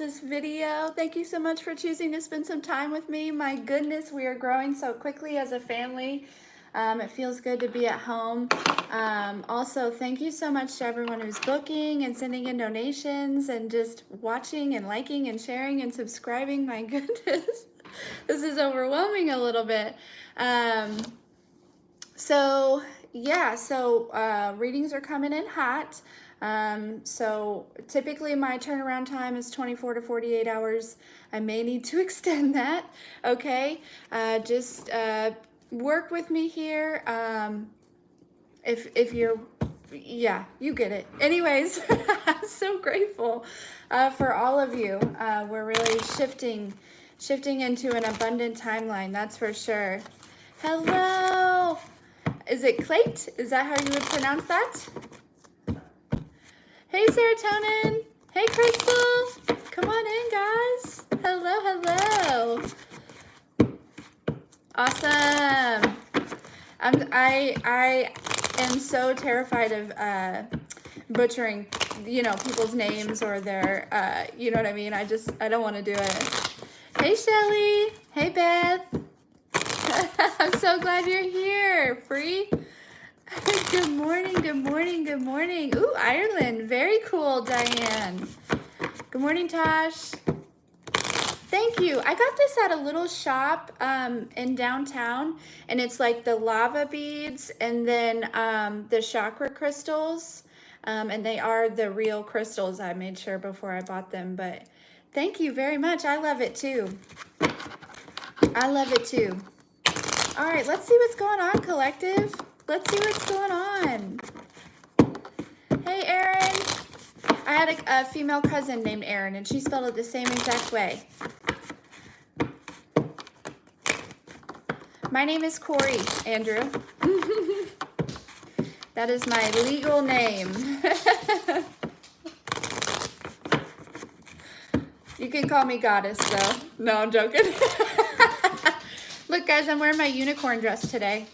this video. Thank you so much for choosing to spend some time with me. My goodness, we are growing so quickly as a family. It feels good to be at home. Also, thank you so much to everyone who's booking and sending in donations and just watching and liking and sharing and subscribing. My goodness, this is overwhelming a little bit. So readings are coming in hot. So typically my turnaround time is 24 to 48 hours. I may need to extend that. Okay. Just work with me here. If you're, yeah, you get it. Anyways, I'm so grateful for all of you. We're really shifting into an abundant timeline. That's for sure. Hello. Is it Clate? Is that how you would pronounce that? Hey, Serotonin. Hey, Crystal. Come on in, guys. Hello. Awesome. I am so terrified of butchering, people's names or their, you know what I mean? I don't want to do it. Hey, Shelly. Hey, Beth. I'm so glad you're here. Free. Good morning. Ooh, Ireland. Very cool, Diane. Good morning, Tosh. Thank you. I got this at a little shop in downtown, and it's like the lava beads and then the chakra crystals, and they are the real crystals. I made sure before I bought them, but thank you very much. I love it too. All right, let's see what's going on, collective. Let's see what's going on. Hey, Erin. I had a female cousin named Erin, and she spelled it the same exact way. My name is Corey, Andrew. That is my legal name. You can call me Goddess, though. No, I'm joking. Look, guys, I'm wearing my unicorn dress today.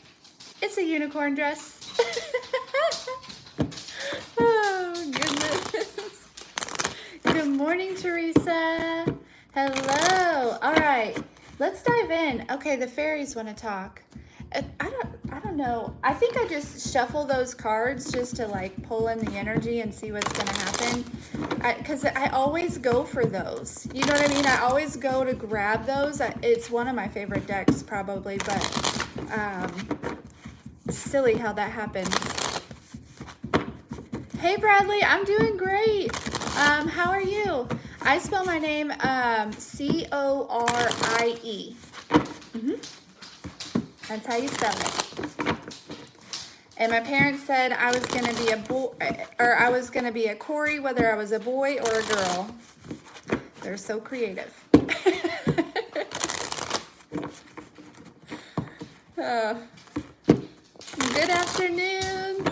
It's a unicorn dress. Oh, goodness. Good morning, Teresa. Hello. All right, let's dive in. Okay, the fairies want to talk. I don't know. I think I just shuffle those cards just to like pull in the energy and see what's going to happen. Because I always go for those. You know what I mean? I always go to grab those. It's one of my favorite decks probably, but silly how that happens. Hey, Bradley. I'm doing great. How are you? I spell my name Corie. That's how you spell it. And my parents said I was gonna be a boy, or I was gonna be a Corey, whether I was a boy or a girl. They're so creative. Good afternoon.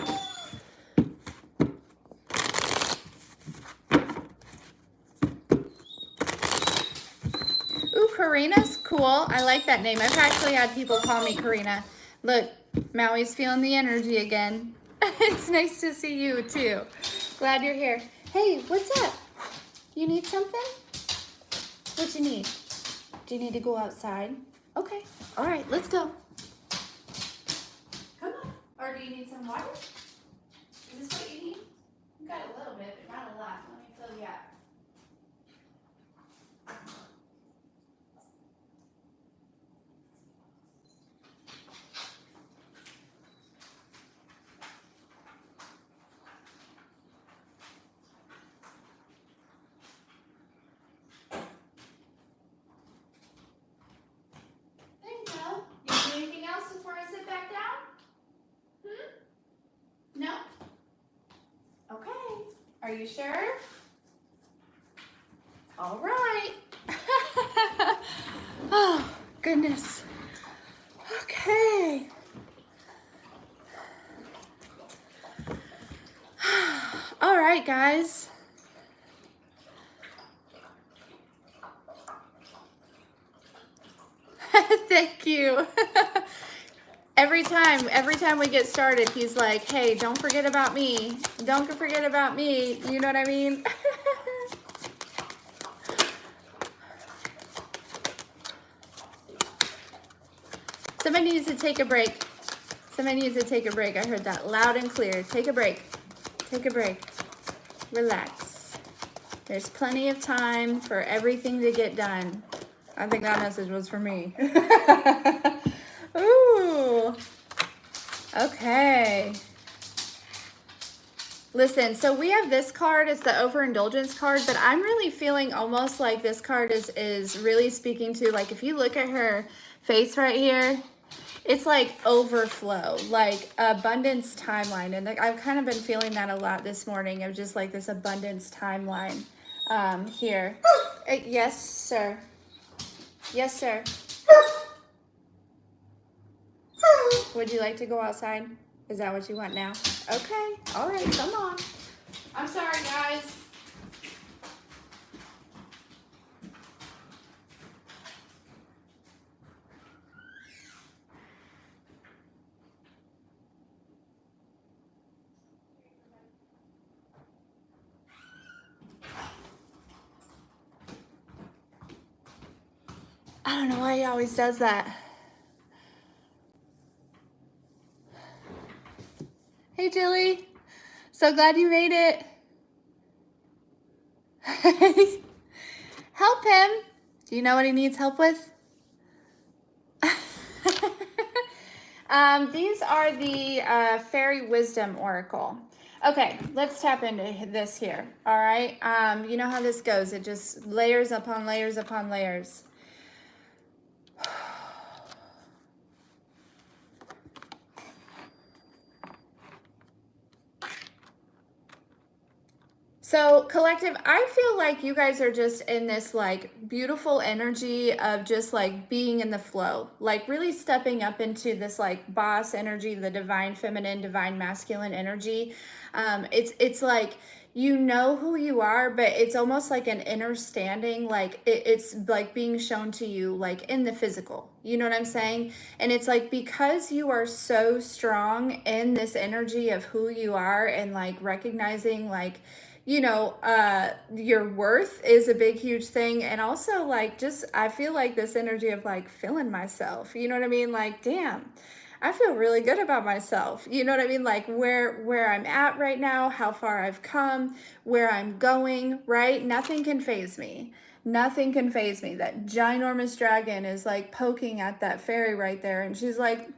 Ooh, Karina's cool. I like that name. I've actually had people call me Karina. Look, Maui's feeling the energy again. It's nice to see you too. Glad you're here. Hey, what's up? You need something? What you need? Do you need to go outside? Okay. All right, let's go. Come on. Or do you need some water? Is this what you need? You got a little bit, but not a lot. Let me fill you up. Anything else before I sit back down? No? Okay. Are you sure? All right. Oh, goodness. Okay. All right, guys. Thank you. Every time we get started, he's like, hey, don't forget about me. Don't forget about me. You know what I mean? Somebody needs to take a break. Somebody needs to take a break. I heard that loud and clear. Take a break. Take a break. Relax. There's plenty of time for everything to get done. I think that message was for me. Ooh. Okay. Listen, so we have this card. It's the overindulgence card, but I'm really feeling almost like this card is really speaking to, like, if you look at her face right here, it's like overflow, like abundance timeline. And I've kind of been feeling that a lot this morning, of just like this abundance timeline here. Yes, sir. Yes, sir. Would you like to go outside? Is that what you want now? Okay. All right. Come on. I'm sorry, guys. I don't know why he always does that. Hey, Jilly. So glad you made it. Help him. Do you know what he needs help with? These are the Fairy Wisdom Oracle. Okay, let's tap into this here. All right. You know how this goes. It just layers upon layers upon layers. So collective, I feel like you guys are just in this like beautiful energy of just like being in the flow, like really stepping up into this like boss energy, the divine feminine, divine masculine energy. It's like, you know who you are, but it's almost like an inner standing, like it's like being shown to you like in the physical, you know what I'm saying? And it's like, because you are so strong in this energy of who you are, and like recognizing like, you know, your worth is a big, huge thing. And also like, just, I feel like this energy of like feeling myself, you know what I mean? Like, damn, I feel really good about myself. You know what I mean? Like where I'm at right now, how far I've come, where I'm going, right? Nothing can faze me. Nothing can faze me. That ginormous dragon is like poking at that fairy right there. And she's like,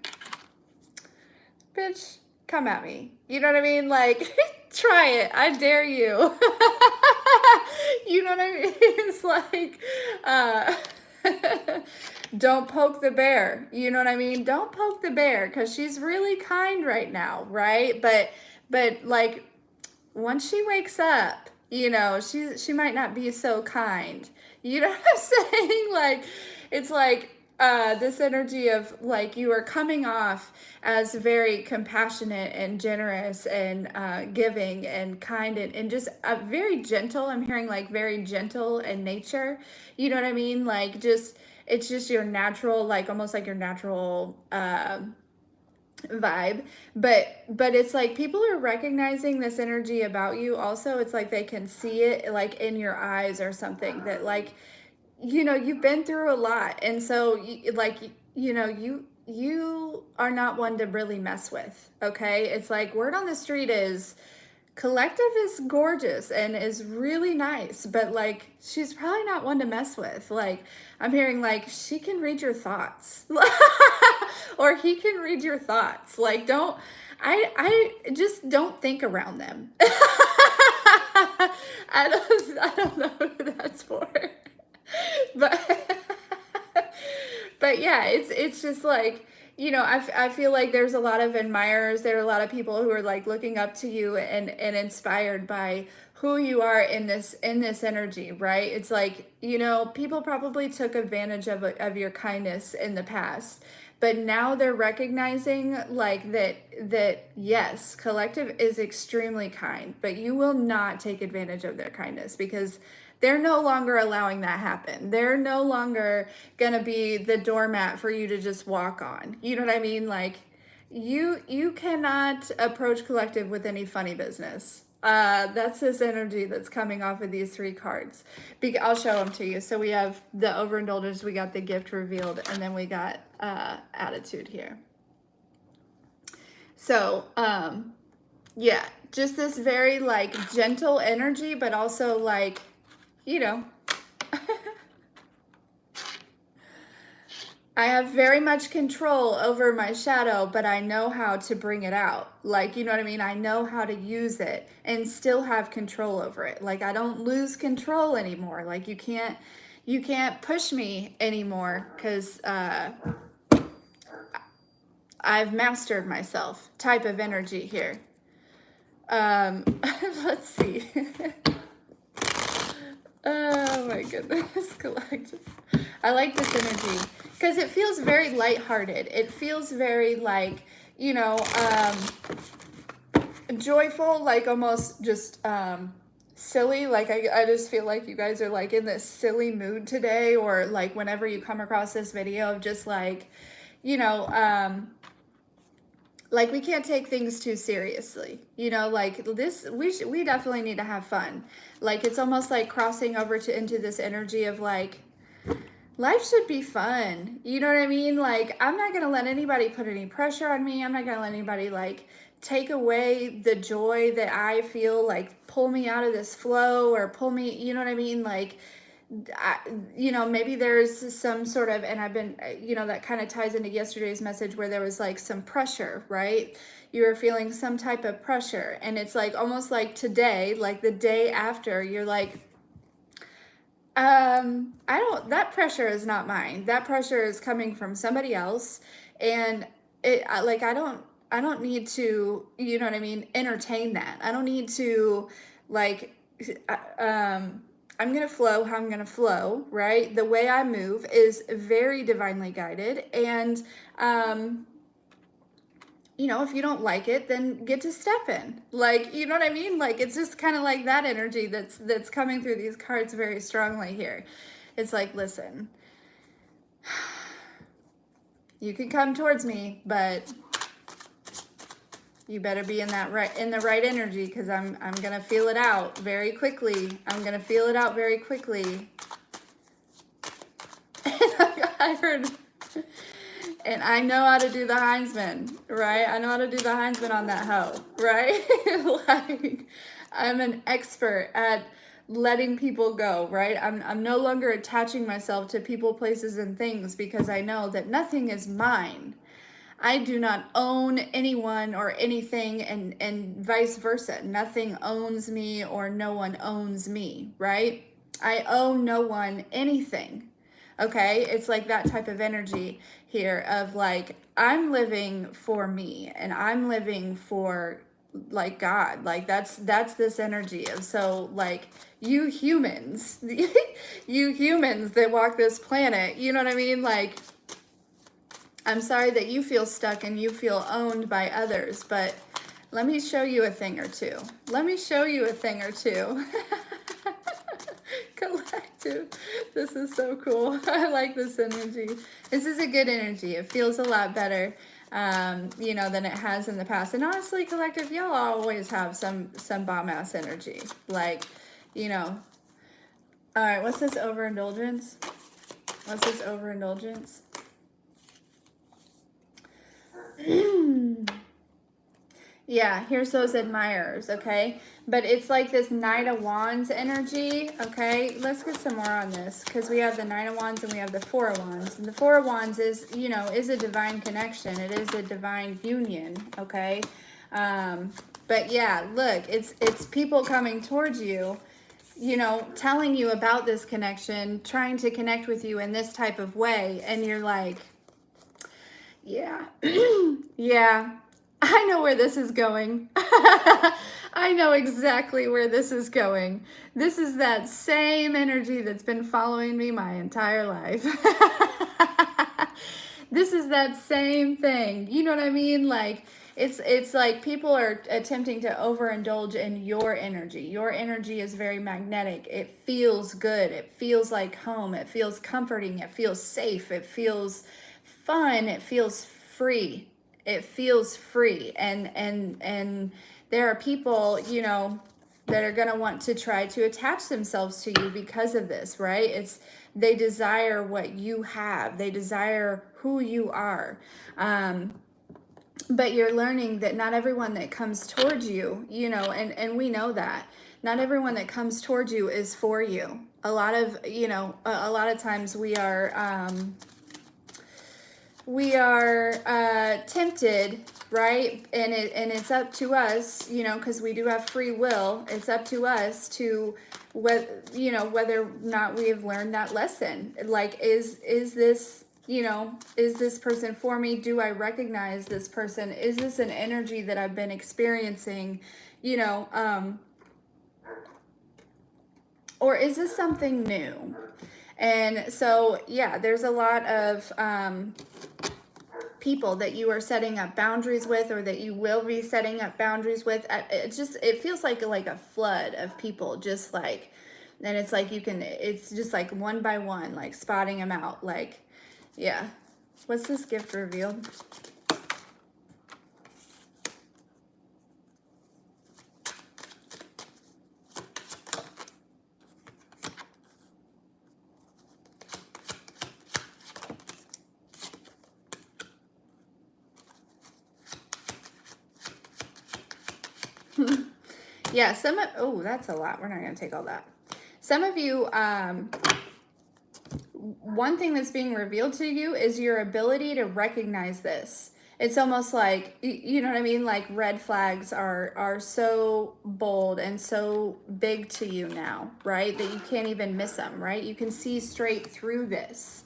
bitch, come at me. You know what I mean? Like, try it. I dare you. You know what I mean? It's like, don't poke the bear. You know what I mean? Don't poke the bear, because she's really kind right now, right? But like, once she wakes up, you know, she might not be so kind. You know what I'm saying? Like, it's like this energy of like, you are coming off as very compassionate and generous and giving and kind, and just very gentle. I'm hearing like very gentle in nature. You know what I mean? Like, just, it's just your natural, like almost like your natural vibe. But it's like people are recognizing this energy about you. Also, it's like they can see it like in your eyes or something, that like, you know, you've been through a lot. And so like, you know, you are not one to really mess with. Okay. It's like, word on the street is collective is gorgeous and is really nice, but like, she's probably not one to mess with. Like, I'm hearing like, she can read your thoughts or he can read your thoughts. Like, I just don't think around them. I don't know who that's for. But but yeah, it's just like, you know, I feel like there's a lot of admirers. There are a lot of people who are like looking up to you and inspired by who you are in this energy, right? It's like, you know, people probably took advantage of your kindness in the past, but now they're recognizing like that yes, collective is extremely kind, but you will not take advantage of their kindness, because they're no longer allowing that happen. They're no longer gonna be the doormat for you to just walk on. You know what I mean? Like, you cannot approach collective with any funny business. That's this energy that's coming off of these three cards. I'll show them to you. So we have the overindulgence, we got the gift revealed, and then we got attitude here. So, yeah, just this very like gentle energy, but also like, you know, I have very much control over my shadow, but I know how to bring it out. Like, you know what I mean? I know how to use it and still have control over it. Like, I don't lose control anymore. Like, you can't push me anymore because I've mastered myself type of energy here. Let's see. Oh my goodness, collective. I like this energy because it feels very lighthearted. It feels very like, you know, joyful, like almost just silly. Like I just feel like you guys are like in this silly mood today, or like whenever you come across this video of just like, you know, like we can't take things too seriously, you know, like this, we definitely need to have fun. Like it's almost like crossing over into this energy of like, life should be fun. You know what I mean? Like, I'm not going to let anybody put any pressure on me. I'm not going to let anybody like take away the joy that I feel, like pull me out of this flow or pull me, you know what I mean? Like, you know, maybe there's some sort of, and I've been, you know, that kind of ties into yesterday's message where there was like some pressure, right? You were feeling some type of pressure. And it's like almost like today, like the day after, you're like, that pressure is not mine. That pressure is coming from somebody else. And I don't need to, you know what I mean, entertain that. I don't need to like, I'm going to flow how I'm going to flow, right? The way I move is very divinely guided. And, you know, if you don't like it, then get to step in. Like, you know what I mean? Like, it's just kind of like that energy that's coming through these cards very strongly here. It's like, listen, you can come towards me, but you better be in the right energy, because I'm gonna feel it out very quickly. I'm gonna feel it out very quickly. I heard. And I know how to do the Heinzman, right? I know how to do the Heinzman on that hoe, right? Like, I'm an expert at letting people go, right? I'm no longer attaching myself to people, places, and things, because I know that nothing is mine. I do not own anyone or anything, and vice versa. Nothing owns me or no one owns me, right? I owe no one anything. Okay, it's like that type of energy here of like, I'm living for me and I'm living for like God. Like that's this energy of, so like you humans, you humans that walk this planet, you know what I mean? Like, I'm sorry that you feel stuck and you feel owned by others, but let me show you a thing or two. Let me show you a thing or two. Collective. This is so cool. I like this energy. This is a good energy. It feels a lot better, you know, than it has in the past. And honestly, collective, y'all always have some bomb ass energy. Like, you know. All right, what's this overindulgence? What's this overindulgence? Yeah, here's those admirers, okay? But it's like this Knight of Wands energy, okay? Let's get some more on this, because we have the Knight of Wands and we have the Four of Wands. And the Four of Wands is, you know, is a divine connection. It is a divine union, okay? But yeah, look, it's people coming towards you, you know, telling you about this connection, trying to connect with you in this type of way, and you're like, yeah, yeah, I know where this is going. I know exactly where this is going. This is that same energy that's been following me my entire life. This is that same thing. You know what I mean? Like, it's like people are attempting to overindulge in your energy. Your energy is very magnetic. It feels good. It feels like home. It feels comforting. It feels safe. It feels fun. It feels free. It feels free. And there are people, you know, that are going to want to try to attach themselves to you because of this, right? They desire what you have. They desire who you are. But you're learning that not everyone that comes towards you, and we know that not everyone that comes towards you is for you. A lot of, a lot of times we are tempted, right? And it's up to us, because we do have free will. It's up to us to whether or not we have learned that lesson. Like, is this, is this person for me? Do I recognize this person? Is this an energy that I've been experiencing? Or is this something new? And so, yeah, there's a lot of people that you are setting up boundaries with, or that you will be setting up boundaries with. It feels like a flood of people, just like, and it's like it's just like one by one, like spotting them out. Like, yeah. What's this gift revealed? Yeah, oh, that's a lot. We're not going to take all that. Some of you, one thing that's being revealed to you is your ability to recognize this. It's almost like, you know what I mean? Like, red flags are so bold and so big to you now, right? That you can't even miss them, right? You can see straight through this.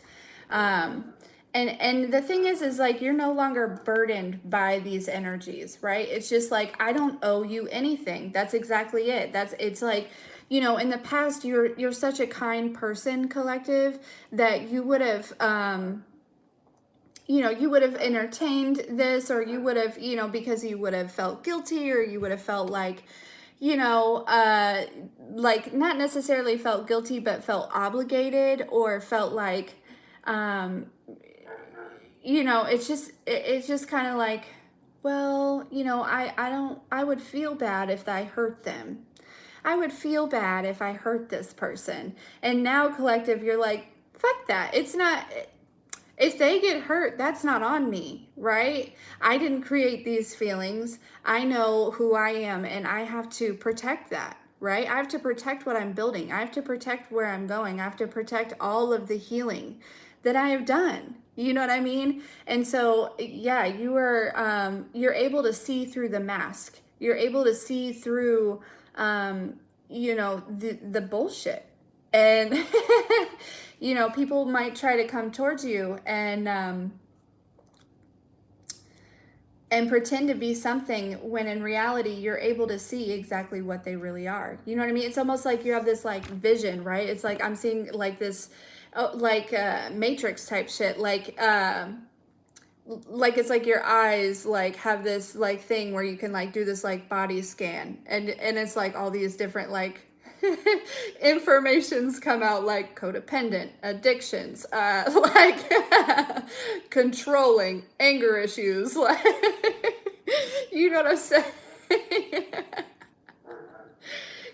And the thing is like, you're no longer burdened by these energies, right? It's just like, I don't owe you anything. That's exactly it. It's like, in the past, you're such a kind person, collective, that you would have, you would have entertained this, or you would have, because you would have felt guilty, or you would have felt like, like, not necessarily felt guilty, but felt obligated, or felt like, it's just kind of like, well, I would feel bad if I hurt them. I would feel bad if I hurt this person. And now, collective, you're like, fuck that. It's not, if they get hurt, that's not on me, right? I didn't create these feelings. I know who I am, and I have to protect that, right? I have to protect what I'm building. I have to protect where I'm going. I have to protect all of the healing that I have done. You know what I mean? And so, yeah, you're able to see through the mask. You're able to see through, the bullshit. And, people might try to come towards you and pretend to be something, when in reality, you're able to see exactly what they really are. You know what I mean? It's almost like you have this like vision, right? It's like, I'm seeing like this, Matrix type shit, like it's like your eyes like have this like thing where you can like do this like body scan, and it's like all these different like informations come out, like codependent, addictions, like controlling, anger issues, like you know what I'm saying?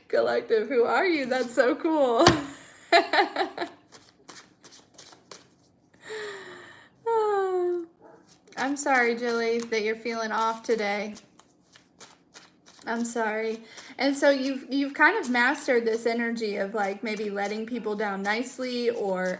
Collective, who are you? That's so cool. I'm sorry, Julie, that you're feeling off today. I'm sorry. And so you've kind of mastered this energy of like maybe letting people down nicely, or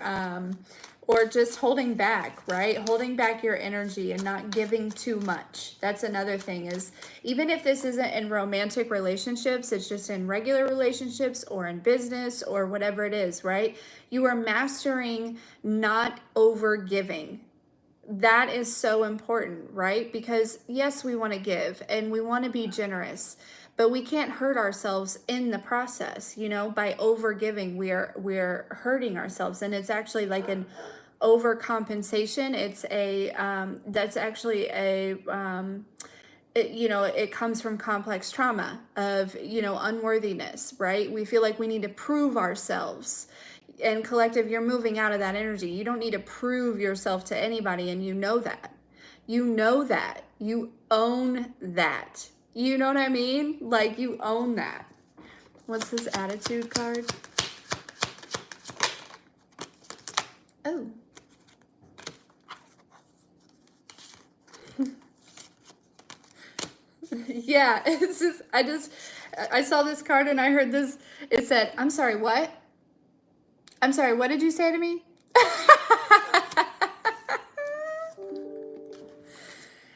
just holding back, right? Holding back your energy and not giving too much. That's another thing, is even if this isn't in romantic relationships, it's just in regular relationships or in business or whatever it is, right? You are mastering not over giving. That is so important, right? Because yes, we want to give and we want to be generous, but we can't hurt ourselves in the process. By over giving, we're hurting ourselves, and it's actually like an overcompensation. It's that's actually it comes from complex trauma of unworthiness, right? We feel like we need to prove ourselves. And collective, you're moving out of that energy. You don't need to prove yourself to anybody, and you know that. You know that. You own that. You know what I mean? Like, you own that. What's this attitude card? Oh. Yeah, it's just, I saw this card and I heard this. It said, I'm sorry, what? I'm sorry, what did you say to me?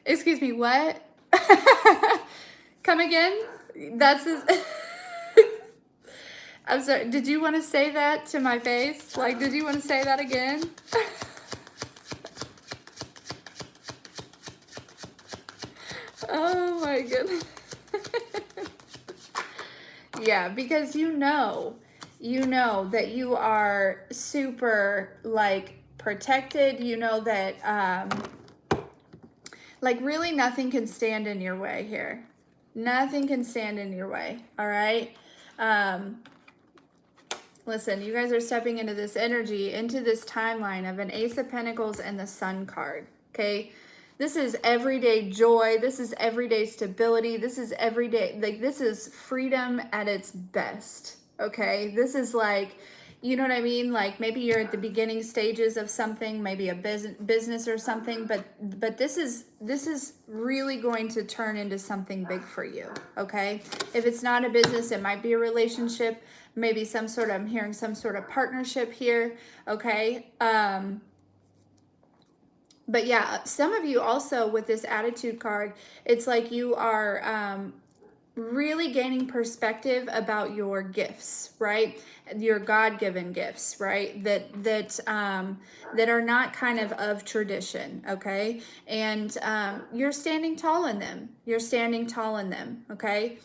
Excuse me, what? Come again? That's his. I'm sorry, did you want to say that to my face? Like, did you want to say that again? Oh my goodness. Yeah, because you know that you are super, like, protected. You know that, like, really nothing can stand in your way here. Nothing can stand in your way, all right? Listen, you guys are stepping into this energy, into this timeline of an Ace of Pentacles and the Sun card, okay? This is everyday joy. This is everyday stability. This is everyday, like, this is freedom at its best, okay? This is like, you know what I mean? Like, maybe you're at the beginning stages of something, maybe a business or something, but this is really going to turn into something big for you, okay? If it's not a business, it might be a relationship, maybe some sort of, I'm hearing some sort of partnership here, okay? But yeah, some of you also with this attitude card, it's like you are really gaining perspective about your gifts, right? Your God-given gifts, right? That are not kind of tradition, okay? And you're standing tall in them. You're standing tall in them, okay?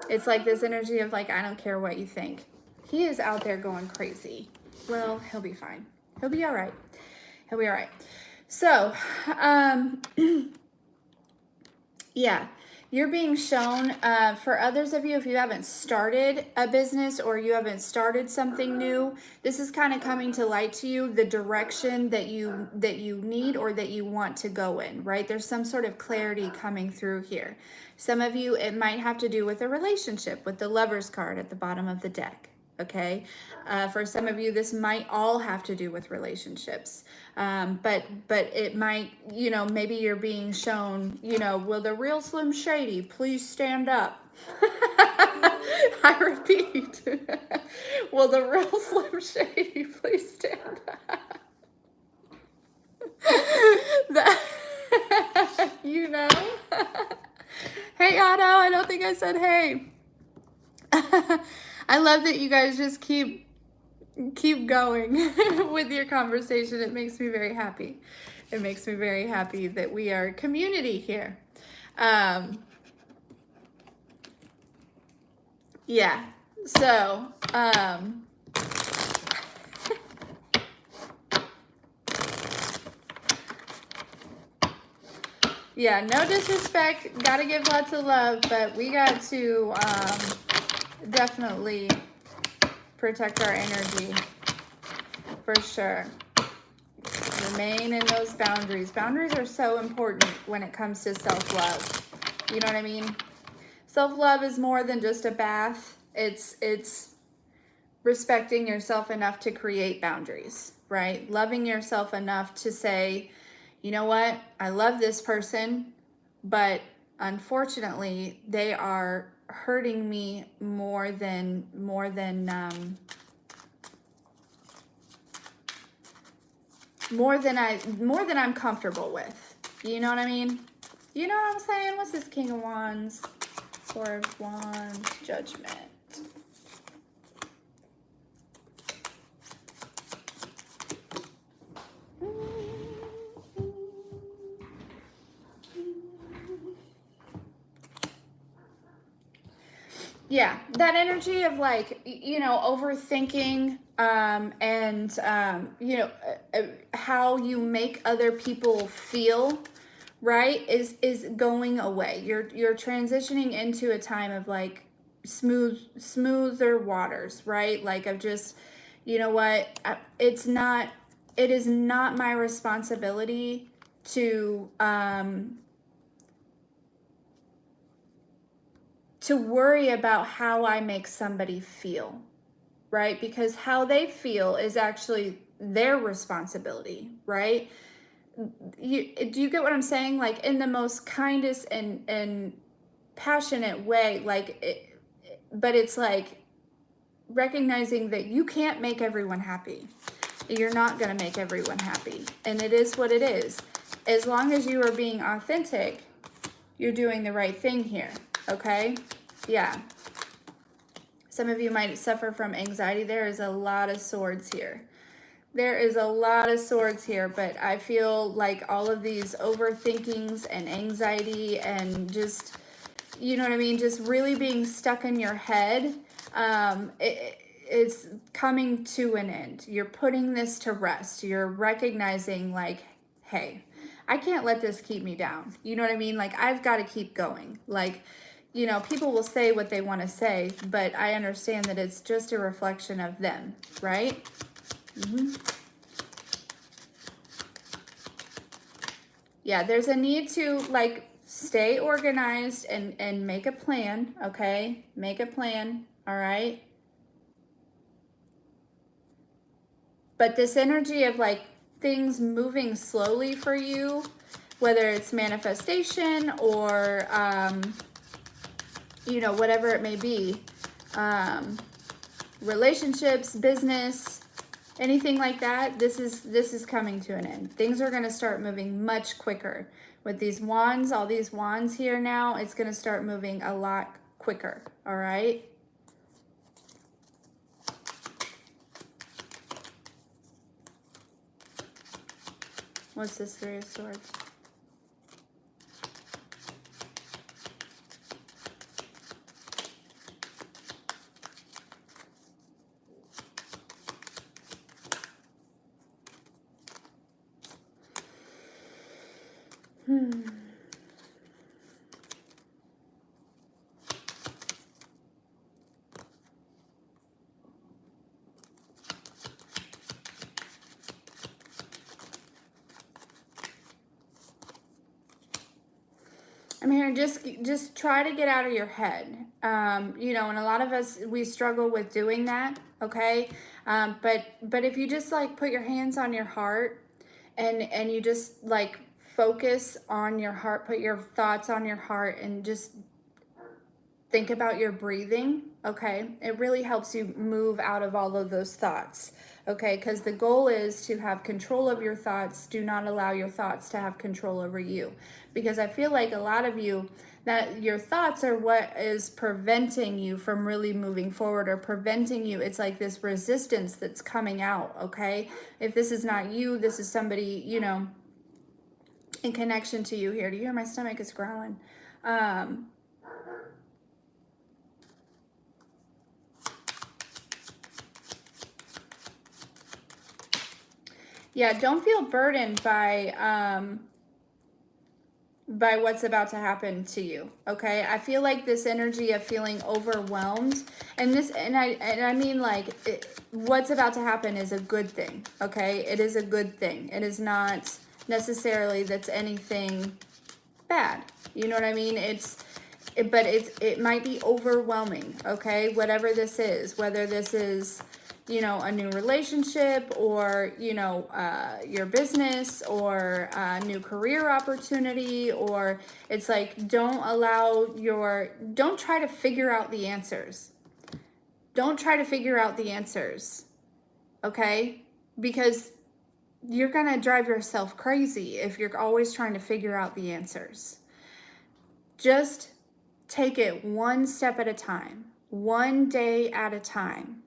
It's like this energy of like, I don't care what you think. He is out there going crazy. Well, he'll be fine. He'll be all right. He'll be all right. So, yeah, you're being shown, for others of you, if you haven't started a business or you haven't started something new, this is kind of coming to light to you, the direction that you need or that you want to go in, right? There's some sort of clarity coming through here. Some of you, it might have to do with a relationship, with the Lover's card at the bottom of the deck. Okay, for some of you, this might all have to do with relationships, but it might, you know, maybe you're being shown, you know, will the real Slim Shady please stand up? I repeat, will the real Slim Shady please stand up? That, you know. Hey Otto, I don't think I said hey. I love that you guys just keep going with your conversation. It makes me very happy. It makes me very happy that we are community here. Yeah. So, yeah, no disrespect. Gotta give lots of love, but we got to definitely protect our energy for sure. Remain in those boundaries. Boundaries are so important when it comes to self-love. You know what I mean? Self-love is more than just a bath. It's respecting yourself enough to create boundaries, right? Loving yourself enough to say, you know what? I love this person, but unfortunately, they are hurting me more than I'm comfortable with. You know what I mean? You know what I'm saying? What's this King of Wands? Four of Wands, Judgment. Yeah, that energy of like, you know, overthinking and, you know, how you make other people feel, right, is going away. You're transitioning into a time of like smoother waters, right? Like of just, you know what, it is not my responsibility to to worry about how I make somebody feel, right? Because how they feel is actually their responsibility, right? Do you get what I'm saying? Like, in the most kindest and passionate way, but it's like recognizing that you can't make everyone happy. You're not going to make everyone happy. And it is what it is. As long as you are being authentic, you're doing the right thing here. Okay? Yeah. Some of you might suffer from anxiety. There is a lot of swords here. There is a lot of swords here, but I feel like all of these overthinkings and anxiety and just, you know what I mean, just really being stuck in your head, it's coming to an end. You're putting this to rest. You're recognizing, like, hey, I can't let this keep me down. You know what I mean? Like, I've got to keep going. Like, you know, people will say what they want to say, but I understand that it's just a reflection of them, right? Yeah, there's a need to, like, stay organized and make a plan, okay? Make a plan, all right? But this energy of, like, things moving slowly for you, whether it's manifestation or, you know, whatever it may be, relationships, business, anything like that, this is coming to an end. Things are going to start moving much quicker. With these wands, all these wands here now, it's going to start moving a lot quicker, all right? What's this Three of Swords? I'm here, just try to get out of your head. You know, and a lot of us, we struggle with doing that, okay? But if you just, like, put your hands on your heart and you just, like, focus on your heart, put your thoughts on your heart and just think about your breathing, okay? It really helps you move out of all of those thoughts, okay? Because the goal is to have control of your thoughts. Do not allow your thoughts to have control over you. Because I feel like a lot of you, that your thoughts are what is preventing you from really moving forward or preventing you. It's like this resistance that's coming out, okay? If this is not you, this is somebody, you know, in connection to you here. Do you hear my stomach is growling? Yeah, don't feel burdened by what's about to happen to you, okay? I feel like this energy of feeling overwhelmed, and I mean, like, what's about to happen is a good thing, okay? It is a good thing. It is not necessarily that's anything bad. You know what I mean? But it might be overwhelming, okay? Whatever this is, whether this is, you know, a new relationship or, you know, your business or a new career opportunity, or it's like, don't try to figure out the answers. Don't try to figure out the answers, okay? Because you're going to drive yourself crazy if you're always trying to figure out the answers. Just take it one step at a time, one day at a time,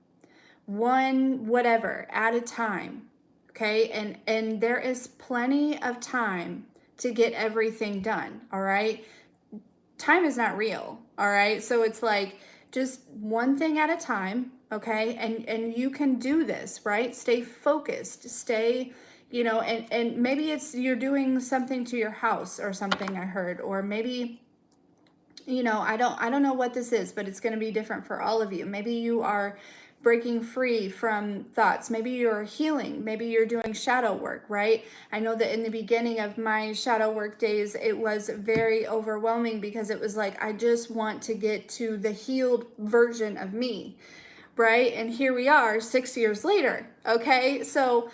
one whatever at a time, okay? And there is plenty of time to get everything done, all right? Time is not real, all right? So it's like just one thing at a time, okay? And you can do this, right? Stay focused, stay, you know, and maybe it's you're doing something to your house or something, I heard, or maybe, you know, I don't know what this is, but it's going to be different for all of you. Maybe you are breaking free from thoughts. Maybe you're healing. Maybe you're doing shadow work, right? I know that in the beginning of my shadow work days, it was very overwhelming because it was like, I just want to get to the healed version of me, right? And here we are 6 years later, okay? So,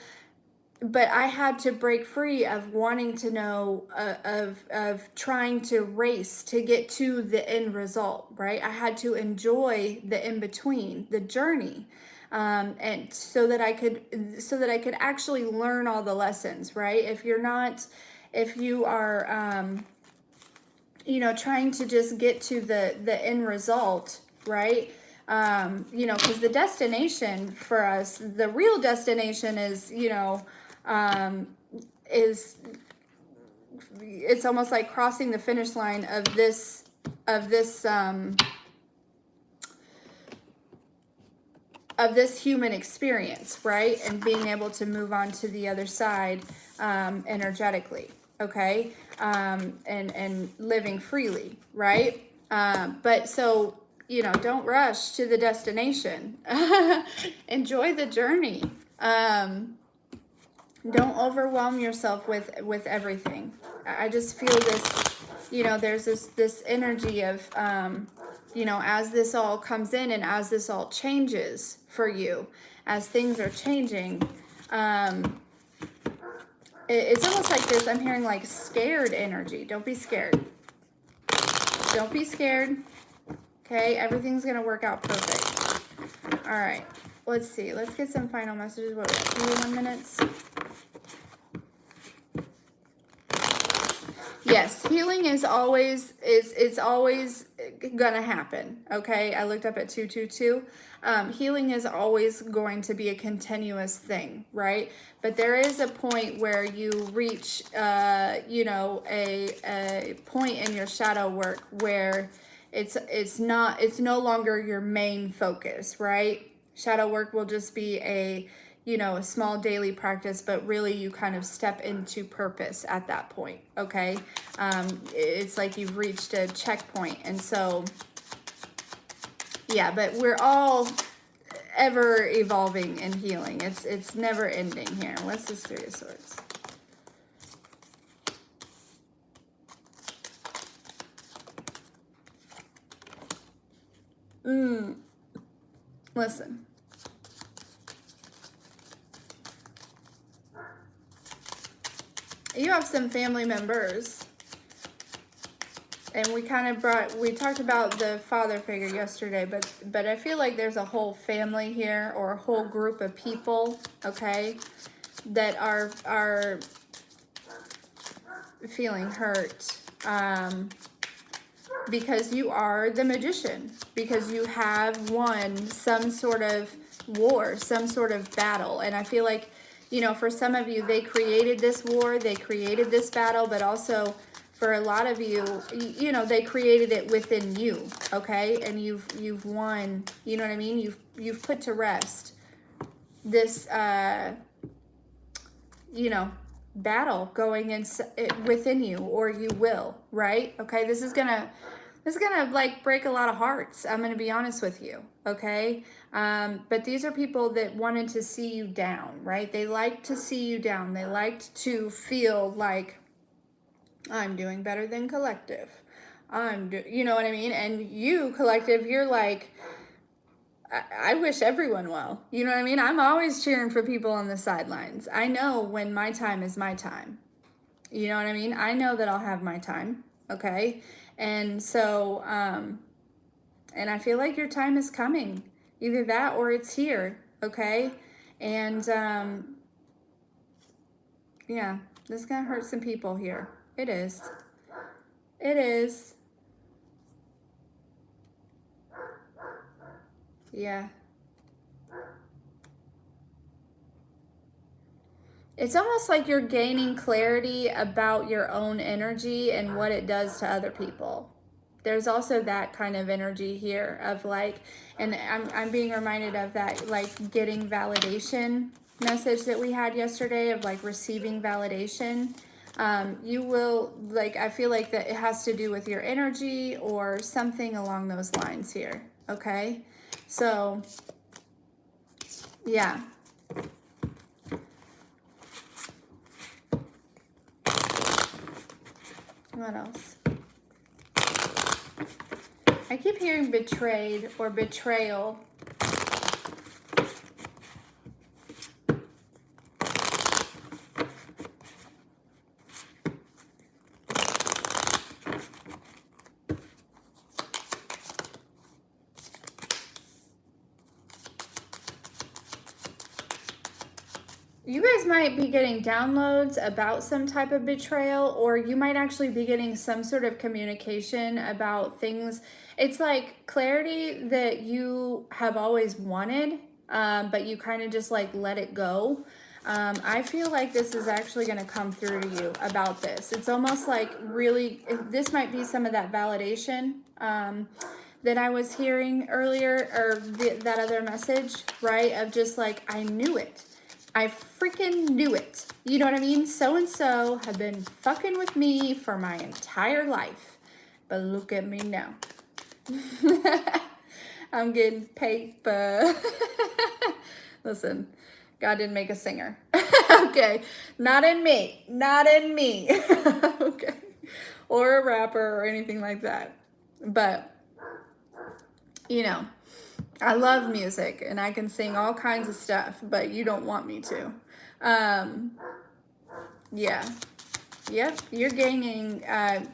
but I had to break free of wanting to know, of trying to race to get to the end result, right? I had to enjoy the in between, the journey, and so that I could actually learn all the lessons, right? If you are, trying to just get to the end result, right? Because the destination for us, the real destination is, is it's almost like crossing the finish line of this human experience, right? And being able to move on to the other side energetically, okay? And living freely, right? But so, don't rush to the destination. Enjoy the journey. Don't overwhelm yourself with everything. I just feel this, there's this energy of, as this all comes in and as this all changes for you, as things are changing, it's almost like this, I'm hearing like scared energy. Don't be scared. Don't be scared. Okay, everything's going to work out perfect. All right, let's see. Let's get some final messages. What, 21 minutes? Yes, healing is always gonna happen. Okay, I looked up at 222. Healing is always going to be a continuous thing, right? But there is a point where you reach, a point in your shadow work where it's no longer your main focus, right? Shadow work will just be a small daily practice, but really you kind of step into purpose at that point, okay? It's like you've reached a checkpoint. And so, yeah, but we're all ever evolving and healing. It's never ending here. What's this Three of Swords? Listen. You have some family members, and we talked about the father figure yesterday, but I feel like there's a whole family here, or a whole group of people, okay, that are feeling hurt, because you are the magician, because you have won some sort of war, some sort of battle. And I feel like, for some of you, they created this war, they created this battle, but also for a lot of you, they created it within you, okay? And you've won, you know what I mean? You've put to rest this, battle going in within you, or you will, right? Okay, this is gonna like break a lot of hearts. I'm gonna be honest with you, okay? But these are people that wanted to see you down, right? They like to see you down. They liked to feel like, I'm doing better than collective. You know what I mean? And you, collective, you're like, I wish everyone well. You know what I mean? I'm always cheering for people on the sidelines. I know when my time is my time. You know what I mean? I know that I'll have my time, okay? And so, and I feel like your time is coming. Either that or it's here, okay? And, yeah, this is gonna hurt some people here. It is. It is. Yeah. It's almost like you're gaining clarity about your own energy and what it does to other people. There's also that kind of energy here of like, and I'm being reminded of that, like getting validation message that we had yesterday, of like receiving validation. You will, like, I feel like that it has to do with your energy or something along those lines here, okay? So, Yeah. What else? I keep hearing betrayed or betrayal. You guys might be getting downloads about some type of betrayal, or you might actually be getting some sort of communication about things. It's like clarity that you have always wanted, but you kind of just like let it go. I feel like this is actually going to come through to you about this. It's almost like really, this might be some of that validation that I was hearing earlier, or that other message, right? Of just like, I knew it. I freaking knew it. You know what I mean? So-and-so have been fucking with me for my entire life. But look at me now. I'm getting paper. Listen, God didn't make a singer. Okay. Not in me. Not in me. Okay. Or a rapper or anything like that. But, you know, I love music and I can sing all kinds of stuff, but you don't want me to. Yeah. Yep. You're gaining,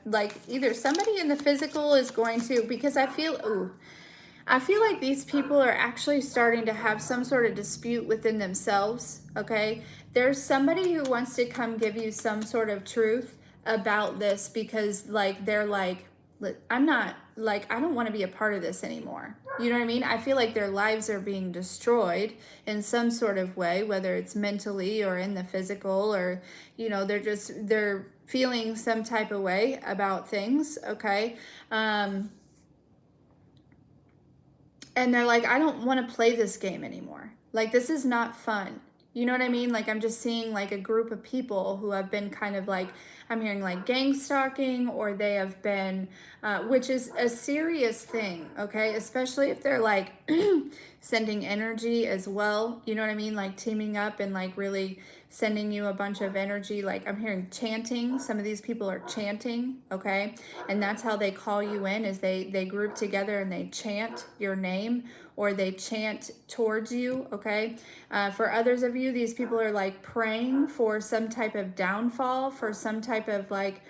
like either somebody in the physical is going to, because I feel like these people are actually starting to have some sort of dispute within themselves. Okay. There's somebody who wants to come give you some sort of truth about this, because like, they're like, I don't want to be a part of this anymore. You know what I mean? I feel like their lives are being destroyed in some sort of way, whether it's mentally or in the physical, or, you know, they're feeling some type of way about things. Okay. And they're like, I don't want to play this game anymore. Like, this is not fun. You know what I mean? Like, I'm just seeing like a group of people who have been kind of like, I'm hearing like gang stalking, or they have been, which is a serious thing, okay? Especially if they're like sending energy as well. You know what I mean? Like teaming up and like really sending you a bunch of energy. Like I'm hearing chanting. Some of these people are chanting, okay? And that's how they call you in, is they group together and they chant your name, or they chant towards you, okay? For others of you, these people are like praying for some type of downfall, for some type of like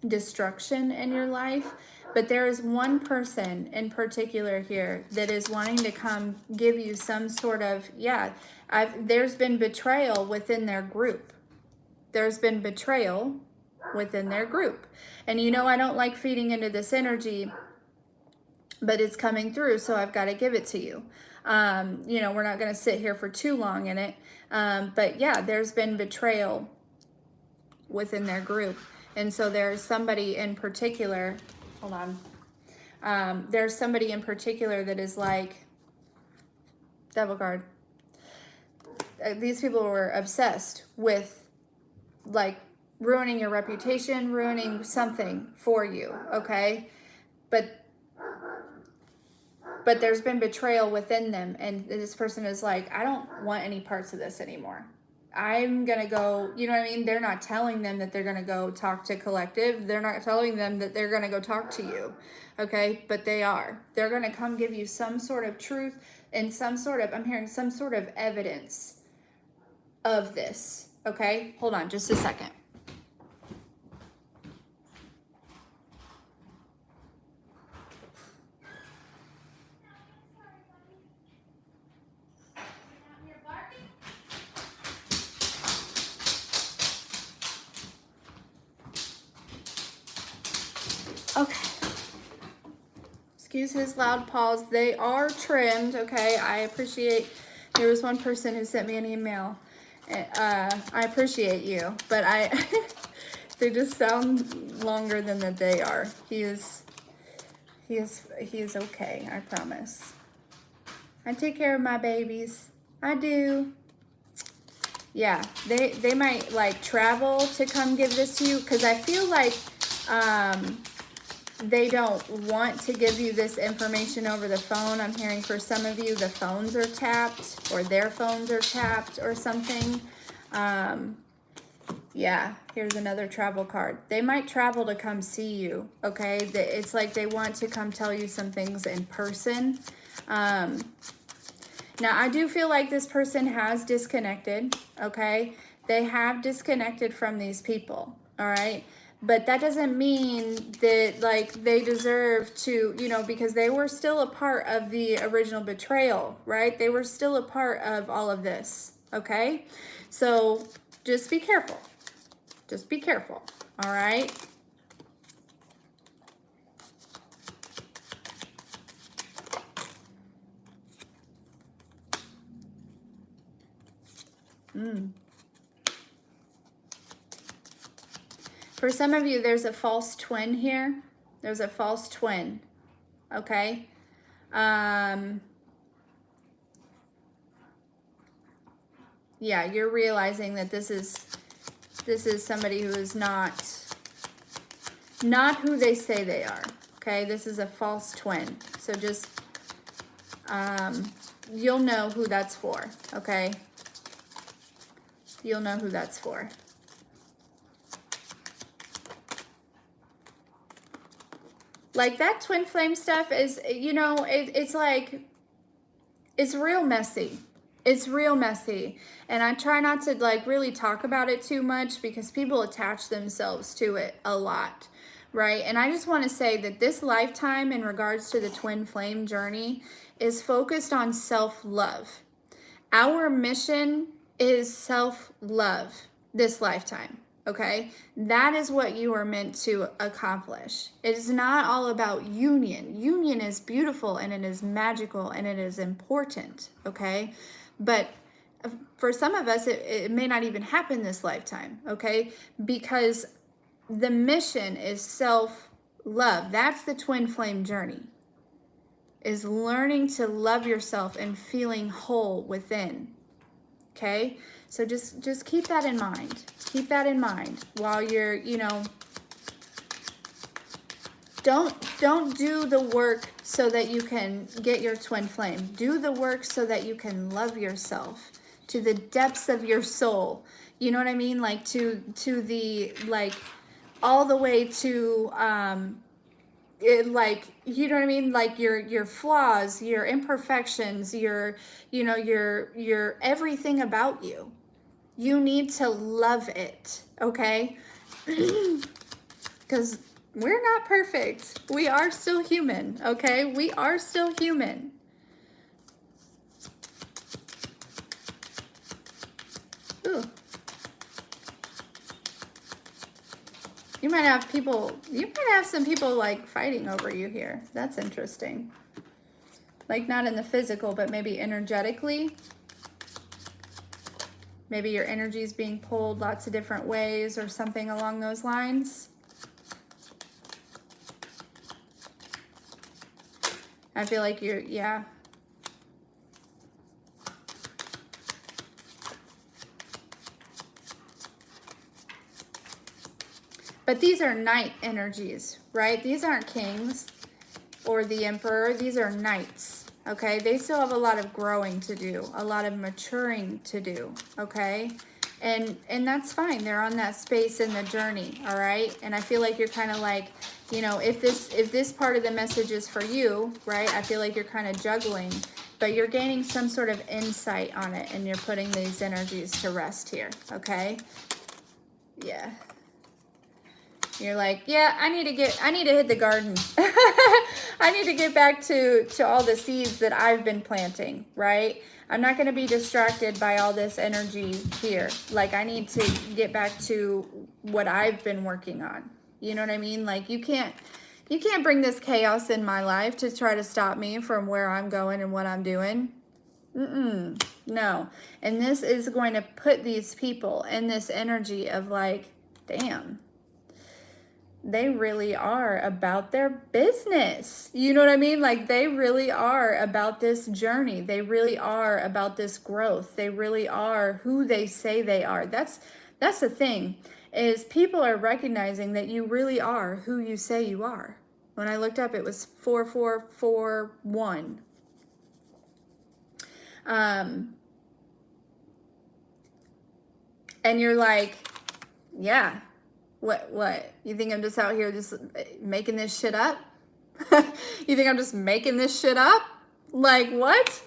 destruction in your life. But there is one person in particular here that is wanting to come give you some sort of, there's been betrayal within their group. There's been betrayal within their group. And you know, I don't like feeding into this energy, but it's coming through, so I've got to give it to you. You know, we're not going to sit here for too long in it. But yeah, there's been betrayal within their group. And so there's somebody in particular, hold on. There's somebody in particular that is like, devil card. These people were obsessed with like ruining your reputation, ruining something for you, okay? But there's been betrayal within them, and this person is like, I don't want any parts of this anymore. I'm gonna go, you know what I mean? They're not telling them that they're gonna go talk to Collective. They're not telling them that they're gonna go talk to you, okay? But they are. They're gonna come give you some sort of truth and some sort of, I'm hearing some sort of evidence of this, okay? Hold on just a second. Okay. Excuse his loud paws. They are trimmed, okay? I appreciate, there was one person who sent me an email. I appreciate you, but they just sound longer than that they are. He is okay, I promise. I take care of my babies. I do. Yeah, they might like travel to come give this to you, because I feel like They don't want to give you this information over the phone. I'm hearing for some of you, the phones are tapped or their phones are tapped or something. Yeah, here's another travel card. They might travel to come see you, okay? It's like they want to come tell you some things in person. Now, I do feel like this person has disconnected, okay? They have disconnected from these people, all right? But that doesn't mean that, like, they deserve to, you know, because they were still a part of the original betrayal, right? They were still a part of all of this, okay? So just be careful. Just be careful, all right? For some of you, there's a false twin here. There's a false twin, okay? Yeah, you're realizing that this is somebody who is not who they say they are, okay? This is a false twin. So just, you'll know who that's for, okay? You'll know who that's for. Like, that twin flame stuff is, you know, it's like, it's real messy. It's real messy. And I try not to, like, really talk about it too much because people attach themselves to it a lot, right? And I just want to say that this lifetime, in regards to the twin flame journey, is focused on self-love. Our mission is self-love this lifetime. Okay, that is what you are meant to accomplish. It is not all about union. Union is beautiful and it is magical and it is important, okay? But for some of us, it may not even happen this lifetime, okay? Because the mission is self-love. That's the twin flame journey, is learning to love yourself and feeling whole within, okay? So just keep that in mind. Keep that in mind while you're, you know, don't do the work so that you can get your twin flame. Do the work so that you can love yourself to the depths of your soul. You know what I mean? Like to the, like, all the way to like, you know what I mean? Like your flaws, your imperfections, your, you know, your everything about you. You need to love it, okay? Because we're not perfect. We are still human, okay? We are still human. Ooh. You might have some people like fighting over you here. That's interesting. Like, not in the physical, but maybe energetically. Maybe your energy is being pulled lots of different ways or something along those lines. I feel like you're, yeah. But these are knight energies, right? These aren't kings or the emperor. These are knights. Okay, they still have a lot of growing to do, a lot of maturing to do, okay? And that's fine. They're on that space in the journey, all right? And I feel like you're kind of like, you know, if this part of the message is for you, right? I feel like you're kind of juggling, but you're gaining some sort of insight on it and you're putting these energies to rest here, okay? Yeah. You're like, yeah, I need to hit the garden. I need to get back to all the seeds that I've been planting, right? I'm not going to be distracted by all this energy here. Like, I need to get back to what I've been working on. You know what I mean? Like, you can't bring this chaos in my life to try to stop me from where I'm going and what I'm doing. No. And this is going to put these people in this energy of like, damn, they really are about their business. You know what I mean? Like, they really are about this journey. They really are about this growth. They really are who they say they are. That's the thing, is people are recognizing that you really are who you say you are. When I looked up, it was 4441. And you're like, yeah, what? You think I'm just out here just making this shit up? You think I'm just making this shit up? Like, what?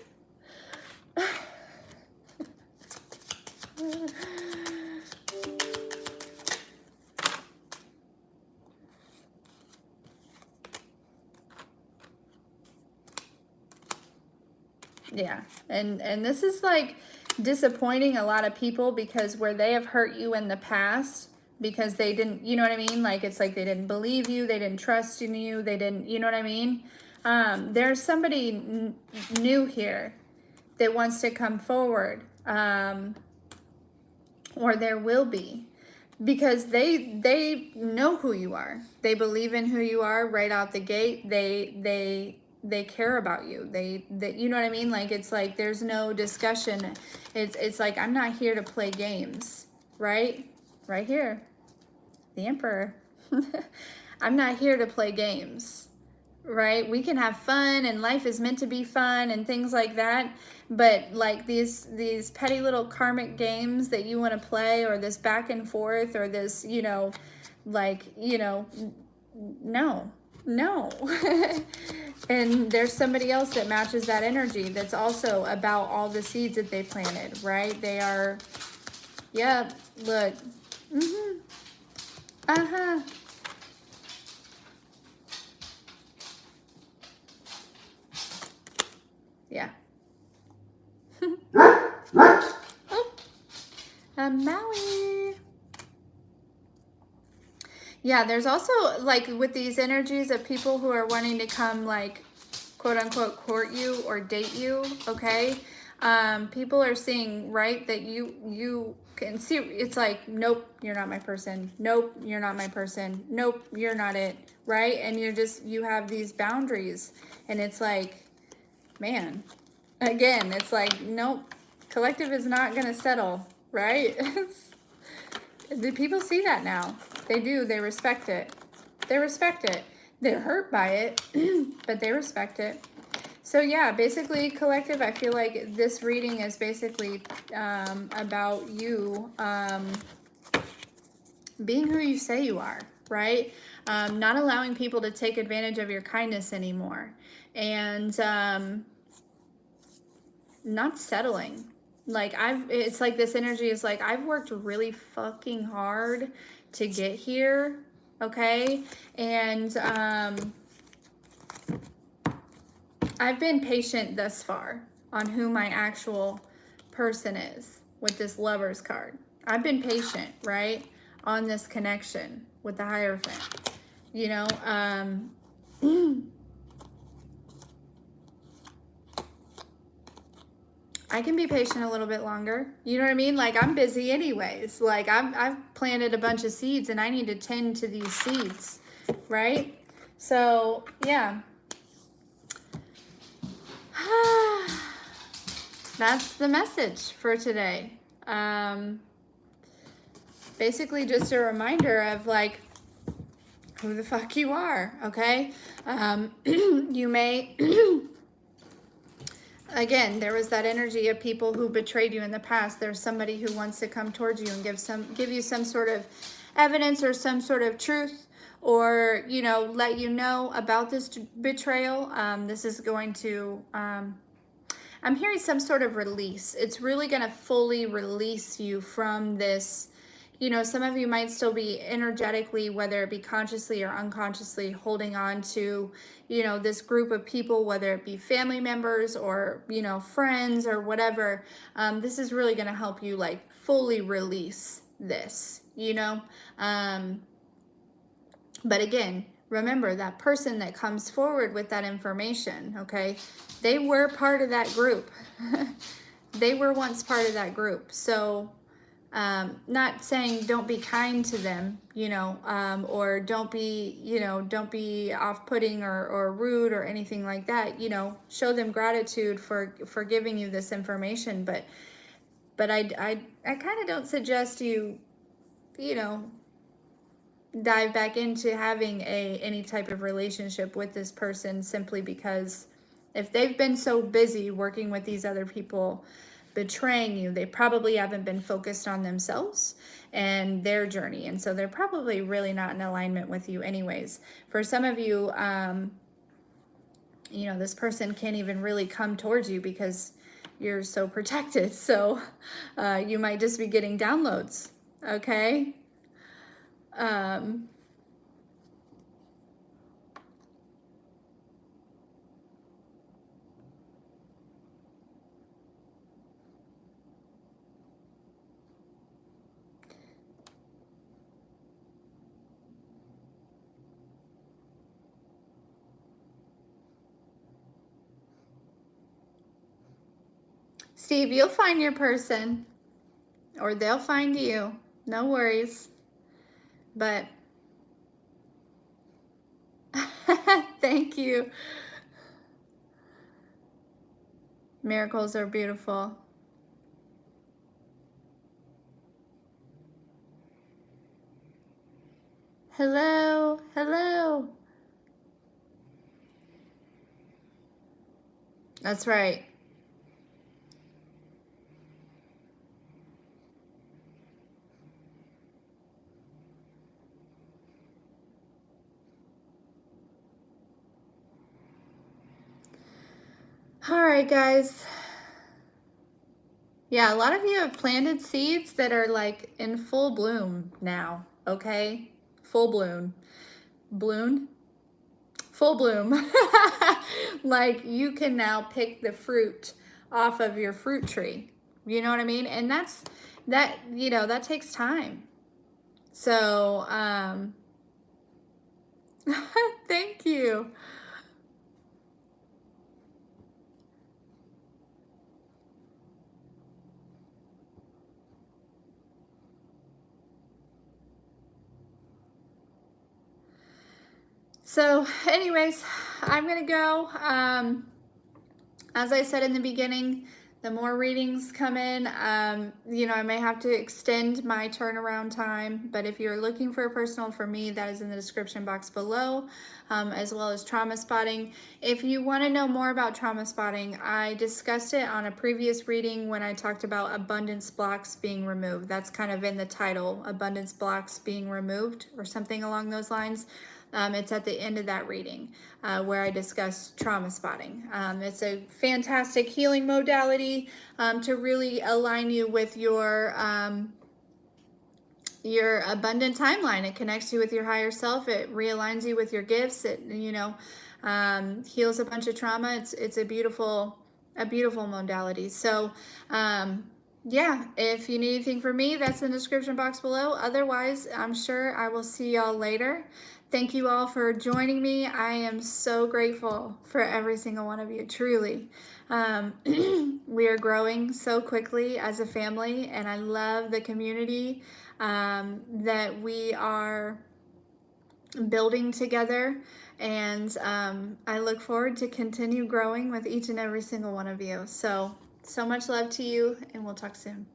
Yeah, and this is like disappointing a lot of people, because where they have hurt you in the past because they didn't, you know what I mean? Like, it's like they didn't believe you, they didn't trust in you, they didn't, you know what I mean? There's somebody new here that wants to come forward, or there will be, because they know who you are. They believe in who you are right out the gate. They care about you. They you know what I mean? Like, it's like there's no discussion. It's like, I'm not here to play games, right? Right here, the Emperor. I'm not here to play games, right? We can have fun, and life is meant to be fun and things like that. But like these petty little karmic games that you want to play, or this back and forth, or this, you know, like, you know, no. And there's somebody else that matches that energy, that's also about all the seeds that they planted, right? They are, yeah, look. Uh-huh. Yeah. A Maui. Yeah, there's also, like, with these energies of people who are wanting to come, like, quote unquote, court you or date you, okay? People are seeing, right, that you can see, it's like, nope, you're not my person. Nope, you're not my person. Nope, you're not it, right? And you have these boundaries, and it's like, man, again, it's like, nope, collective is not going to settle, right? The people see that now. They do. They respect it. They respect it. They're hurt by it, but they respect it. So yeah, basically, collective, I feel like this reading is basically about you being who you say you are, right? Not allowing people to take advantage of your kindness anymore. And not settling. Like, it's like this energy is like, I've worked really fucking hard to get here, okay? And I've been patient thus far on who my actual person is with this Lover's card. I've been patient, right, on this connection with the Hierophant. You know, I can be patient a little bit longer. You know what I mean? Like, I'm busy anyways. Like, I've planted a bunch of seeds, and I need to tend to these seeds, right? So, yeah. That's the message for today. Basically just a reminder of, like, who the fuck you are, okay? You may... Again, there was that energy of people who betrayed you in the past. There's somebody who wants to come towards you and give you some sort of evidence or some sort of truth, or, you know, let you know about this betrayal. This is going to, I'm hearing some sort of release. It's really going to fully release you from this. You know, some of you might still be energetically, whether it be consciously or unconsciously, holding on to, you know, this group of people, whether it be family members or, you know, friends or whatever. This is really going to help you, like, fully release this, you know. But again, remember that person that comes forward with that information, okay, they were part of that group. They were once part of that group. So, not saying don't be kind to them, you know, or don't be, you know, don't be off-putting or rude or anything like that. You know, show them gratitude for giving you this information. But I kind of don't suggest you, you know, dive back into having any type of relationship with this person, simply because if they've been so busy working with these other people betraying you, they probably haven't been focused on themselves and their journey, and so they're probably really not in alignment with you anyways. For some of you, you know, this person can't even really come towards you because you're so protected. So you might just be getting downloads, okay? Steve, you'll find your person, or they'll find you. No worries. But thank you. Miracles are beautiful. Hello, hello. That's right. All right, guys. Yeah, a lot of you have planted seeds that are like in full bloom now, okay? Full bloom. Bloom? Full bloom. Like you can now pick the fruit off of your fruit tree. You know what I mean? And that, you know, that takes time. So, thank you. So anyways, I'm gonna go. As I said in the beginning, the more readings come in, you know, I may have to extend my turnaround time, but if you're looking for a personal for me, that is in the description box below, as well as trauma spotting. If you want to know more about trauma spotting, I discussed it on a previous reading when I talked about abundance blocks being removed. That's kind of in the title, abundance blocks being removed, or something along those lines. It's at the end of that reading where I discuss trauma spotting. It's a fantastic healing modality to really align you with your abundant timeline. It connects you with your higher self. It realigns you with your gifts. It, you know, heals a bunch of trauma. It's a beautiful modality. So yeah, if you need anything from me, that's in the description box below. Otherwise, I'm sure I will see y'all later. Thank you all for joining me. I am so grateful for every single one of you, truly. We are growing so quickly as a family, and I love the community that we are building together. And I look forward to continue growing with each and every single one of you. So much love to you, and we'll talk soon.